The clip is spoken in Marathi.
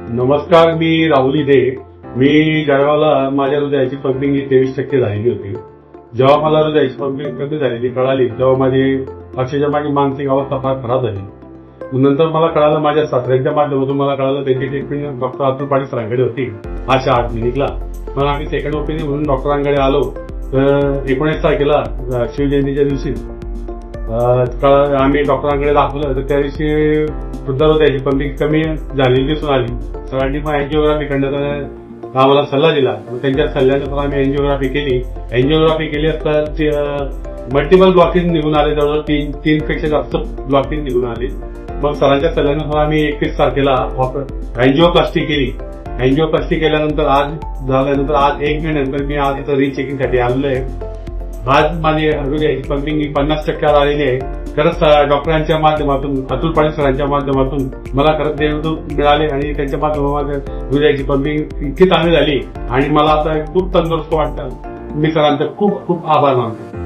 नमस्कार, मी राहुल दे. मी जळगावला माझ्या हृदयाची पंपिंग 23% झालेली होती. जेव्हा मला हृदयाची पंपिंग कमी झालेली कळाली तेव्हा माझी अक्षरशः माझी मानसिक अवस्था फार खराब झाली. नंतर मला कळालं, माझ्या सासऱ्यांच्या माध्यमातून मला कळालं त्यांची ट्रीटमेंट डॉक्टर अतुल पाटील सरांकडे होती. 8 क्लिनिकला. मग आम्ही सेकंड ओपिनियन म्हणून डॉक्टरांकडे आलो. 19 तारखेला शिवजयंतीच्या दिवशी आम्ही डॉक्टरांकडे दाखवलं तर त्या दिवशी हृदयाची पंपिंग कमी झालेली दिसून आली. सरांनी मग अँजिओग्राफी करण्याचा आम्हाला सल्ला दिला. त्यांच्या सल्ल्यानुसार आम्ही अँजिओग्राफी केली. अँजिओग्राफी केली असता मल्टिपल ब्लॉकेज निघून आले. जवळजवळ 3 पेक्षा जास्त ब्लॉकेज निघून आले. मग सरांच्या सल्ल्यानुसार आम्ही 21 तारखेला अँजिओप्लास्टी केली. अँजिओप्लास्टी केल्यानंतर आज 1 महिन्यानंतर मी आज इथं रिचेकिंगसाठी आलेलो आहे. आज माझी हृदयाची पंपिंग 50% आलेली आहे. खरंच डॉक्टरांच्या माध्यमातून, अतुल पाटील सरांच्या माध्यमातून मला खरंच देवदूत मिळाले आणि त्यांच्या माध्यमातून हृदयाची पंपिंग इतकी चांगली झाली आणि मला आता खूप तंदुरुस्त वाटतं. मी सरांचे खूप खूप आभार मानतो.